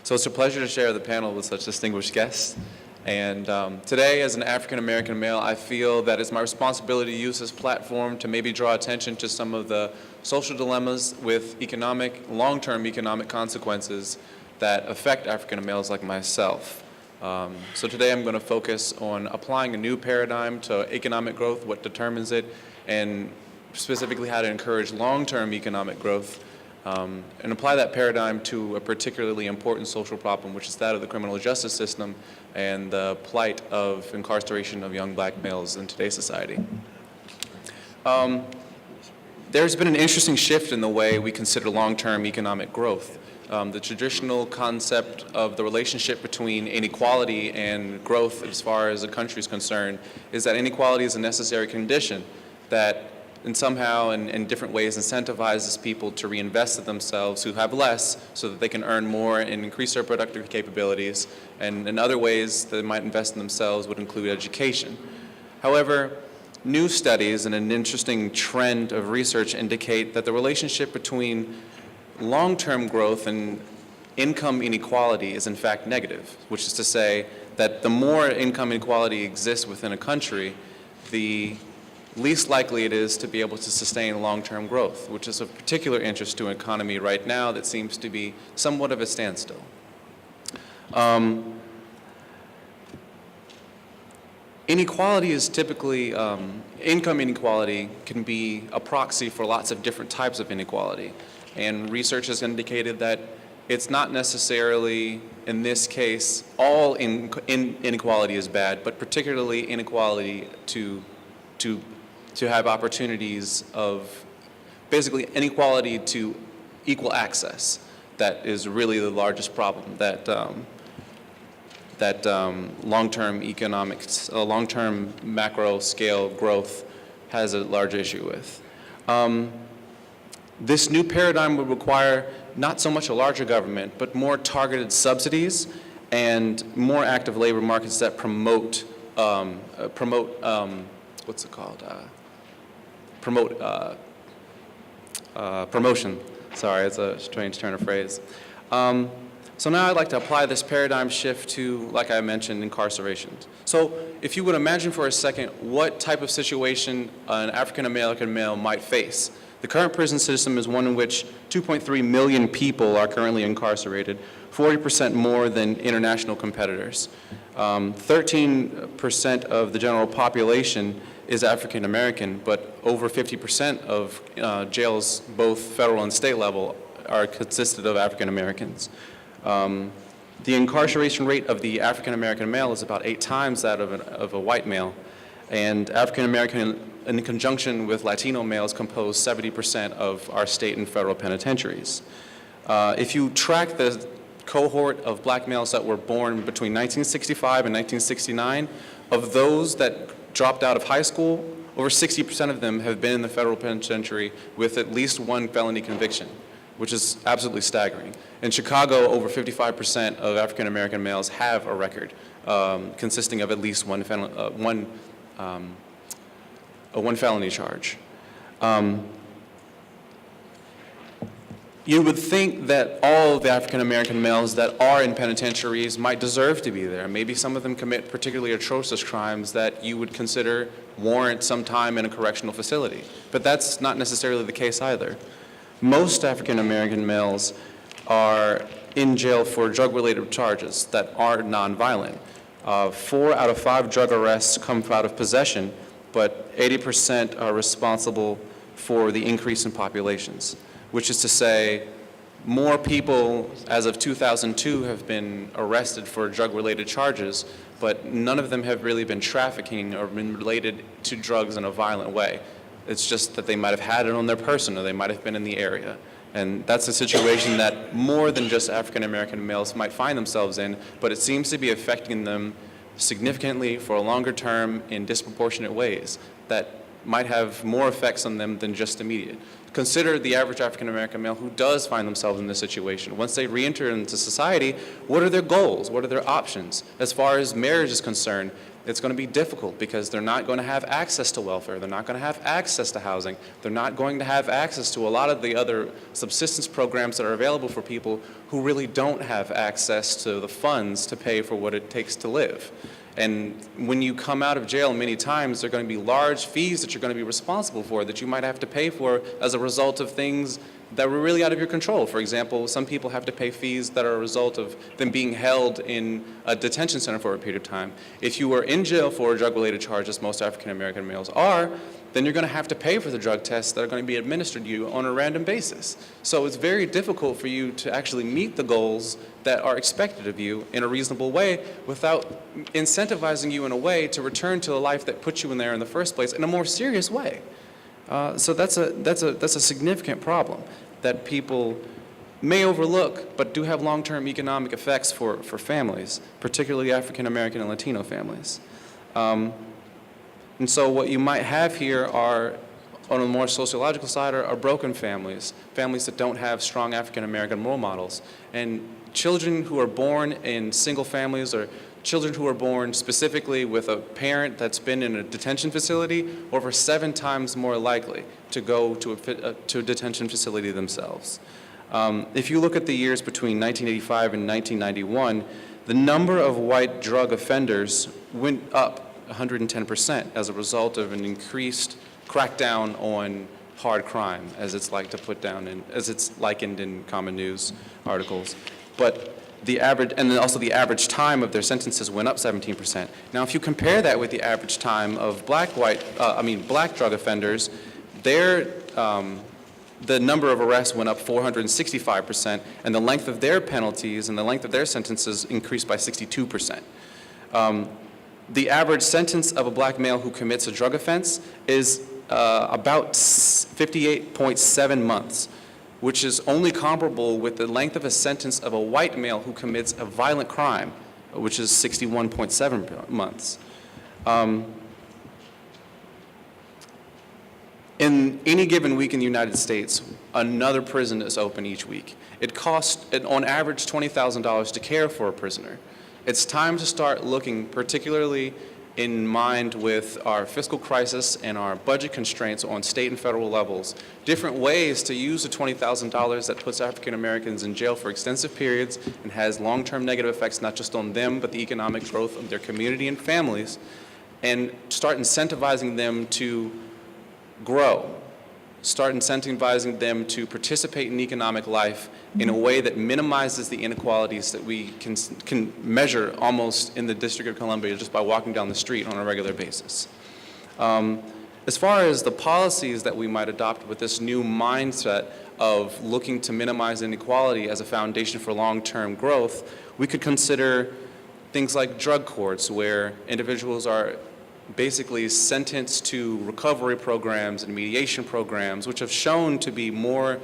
So it's a pleasure to share the panel with such distinguished guests. And today, as an African-American male, I feel that it's my responsibility to use this platform to maybe draw attention to some of the social dilemmas with long-term economic consequences that affect African males like myself. So today I'm going to focus on applying a new paradigm to economic growth, what determines it, and specifically how to encourage long-term economic growth, and apply that paradigm to a particularly important social problem, which is that of the criminal justice system and the plight of incarceration of young black males in today's society. There's been an interesting shift in the way we consider long-term economic growth. The traditional concept of the relationship between inequality and growth as far as a country is concerned is that inequality is a necessary condition that somehow in different ways incentivizes people to reinvest in themselves who have less so that they can earn more and increase their productive capabilities. And in other ways that they might invest in themselves would include education. However, new studies and an interesting trend of research indicate that the relationship between long-term growth and income inequality is in fact negative, which is to say that the more income inequality exists within a country, the least likely it is to be able to sustain long-term growth, which is of particular interest to an economy right now that seems to be somewhat of a standstill. Inequality is typically, income inequality can be a proxy for lots of different types of inequality. And research has indicated that it's not necessarily, in this case, all inequality is bad, but particularly inequality to have opportunities of basically inequality to equal access. That is really the largest problem that long-term economics, long-term macro scale growth has a large issue with. This new paradigm would require not so much a larger government, but more targeted subsidies and more active labor markets that promote promotion. Sorry, it's a strange turn of phrase. So now I'd like to apply this paradigm shift to, like I mentioned, incarceration. So if you would imagine for a second what type of situation an African-American male might face. The current prison system is one in which 2.3 million people are currently incarcerated, 40% more than international competitors. 13% of the general population is African American, but over 50% of jails, both federal and state level, are consisted of African Americans. The incarceration rate of the African American male is about 8 times that of a white male, and African American in conjunction with Latino males compose 70% of our state and federal penitentiaries. If you track the cohort of black males that were born between 1965 and 1969, of those that dropped out of high school, over 60% of them have been in the federal penitentiary with at least one felony conviction, which is absolutely staggering. In Chicago, over 55% of African American males have a record consisting of at least one felony charge. You would think that all of the African American males that are in penitentiaries might deserve to be there. Maybe some of them commit particularly atrocious crimes that you would consider warrant some time in a correctional facility. But that's not necessarily the case either. Most African American males are in jail for drug-related charges that are nonviolent. 4 out of 5 drug arrests come out of possession, but 80% are responsible for the increase in populations, which is to say more people as of 2002 have been arrested for drug-related charges, but none of them have really been trafficking or been related to drugs in a violent way. It's just that they might have had it on their person or they might have been in the area. And that's a situation that more than just African American males might find themselves in, but it seems to be affecting them significantly for a longer term in disproportionate ways that might have more effects on them than just immediate. Consider the average African American male who does find themselves in this situation. Once they re-enter into society, what are their goals? What are their options? As far as marriage is concerned, It's going to be difficult because they're not going to have access to welfare. They're not going to have access to housing. They're not going to have access to a lot of the other subsistence programs that are available for people who really don't have access to the funds to pay for what it takes to live. And when you come out of jail, many times there are going to be large fees that you're going to be responsible for, that you might have to pay for as a result of things that were really out of your control. For example, some people have to pay fees that are a result of them being held in a detention center for a period of time. If you are in jail for drug-related charges, most African American males are, then you're going to have to pay for the drug tests that are going to be administered to you on a random basis. So it's very difficult for you to actually meet the goals that are expected of you in a reasonable way without incentivizing you in a way to return to a life that put you in there in the first place in a more serious way. So that's a significant problem that people may overlook, but do have long-term economic effects for families, particularly African American and Latino families. And so what you might have here are, on a more sociological side, are broken families, families that don't have strong African American role models. And children who are born in single families, or children who are born specifically with a parent that's been in a detention facility, are over 7 times more likely to go to a detention facility themselves. If you look at the years between 1985 and 1991, the number of white drug offenders went up 110% as a result of an increased crackdown on hard crime, as it's likened in common news articles. But the average, and then also the average time of their sentences went up 17%. Now, if you compare that with the average time of black drug offenders, the number of arrests went up 465%, and the length of their penalties and the length of their sentences increased by 62%. The average sentence of a black male who commits a drug offense is about 58.7 months, which is only comparable with the length of a sentence of a white male who commits a violent crime, which is 61.7 months. In any given week in the United States, another prison is open each week. It costs, on average, $20,000 to care for a prisoner. It's time to start looking, particularly in mind with our fiscal crisis and our budget constraints on state and federal levels, different ways to use the $20,000 that puts African Americans in jail for extensive periods and has long-term negative effects not just on them, but the economic growth of their community and families, and start incentivizing them to grow. Start incentivizing them to participate in economic life in a way that minimizes the inequalities that we can measure almost in the District of Columbia just by walking down the street on a regular basis. As far as the policies that we might adopt with this new mindset of looking to minimize inequality as a foundation for long-term growth, we could consider things like drug courts, where individuals are basically sentenced to recovery programs and mediation programs, which have shown to be more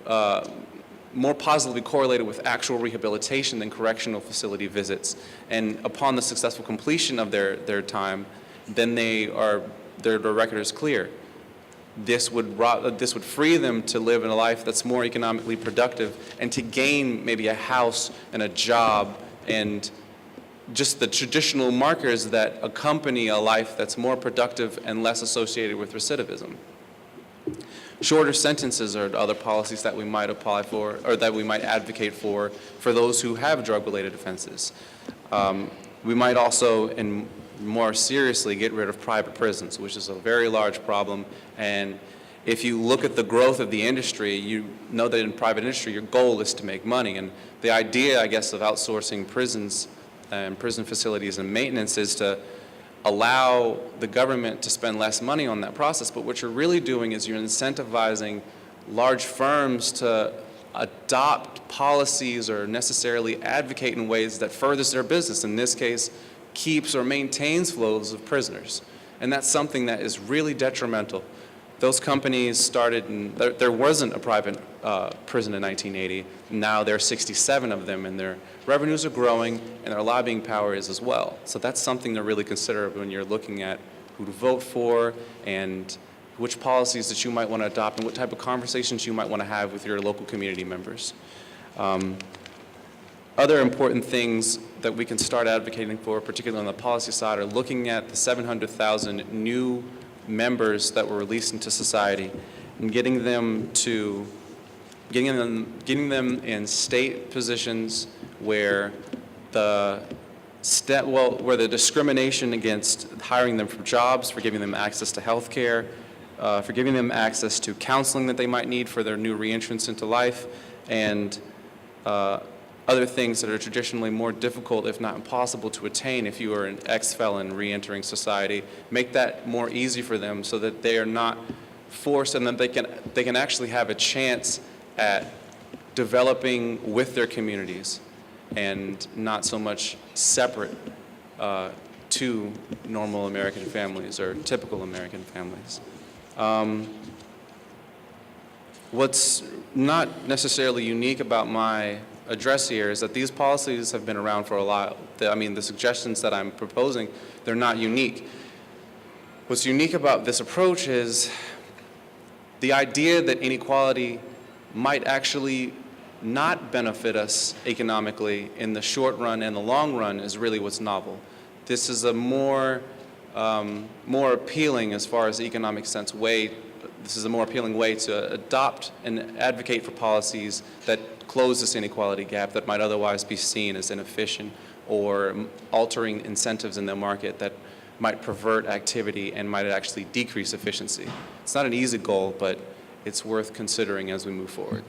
positively correlated with actual rehabilitation than correctional facility visits. And upon the successful completion of their time, then their record is clear. This would free them to live in a life that's more economically productive and to gain maybe a house and a job and just the traditional markers that accompany a life that's more productive and less associated with recidivism. Shorter sentences are other policies that we might apply for, or that we might advocate for those who have drug-related offenses. We might also, and more seriously, get rid of private prisons, which is a very large problem. And if you look at the growth of the industry, you know that in private industry, your goal is to make money. And the idea, I guess, of outsourcing prisons and prison facilities and maintenance is to allow the government to spend less money on that process. But what you're really doing is you're incentivizing large firms to adopt policies or necessarily advocate in ways that furthers their business. In this case, keeps or maintains flows of prisoners. And that's something that is really detrimental. Those companies started, there wasn't a private prison in 1980. Now there are 67 of them, and their revenues are growing, and their lobbying power is as well. So that's something to really consider when you're looking at who to vote for and which policies that you might want to adopt and what type of conversations you might want to have with your local community members. Other important things that we can start advocating for, particularly on the policy side, are looking at the 700,000 new members that were released into society and getting them in state positions where where the discrimination against hiring them for jobs, for giving them access to health care, for giving them access to counseling that they might need for their new reentrance into life, and other things that are traditionally more difficult, if not impossible, to attain if you are an ex-felon re-entering society. Make that more easy for them so that they are not forced, and that they can actually have a chance at developing with their communities and not so much separate to normal American families or typical American families. What's not necessarily unique about my address here is that these policies have been around for a while. The suggestions that I'm proposing, they're not unique. What's unique about this approach is the idea that inequality might actually not benefit us economically in the short run and the long run is really what's novel. This is a more appealing, as far as the economic sense, this is a more appealing way to adopt and advocate for policies that close this inequality gap that might otherwise be seen as inefficient or altering incentives in the market that might pervert activity and might actually decrease efficiency. It's not an easy goal, but it's worth considering as we move forward.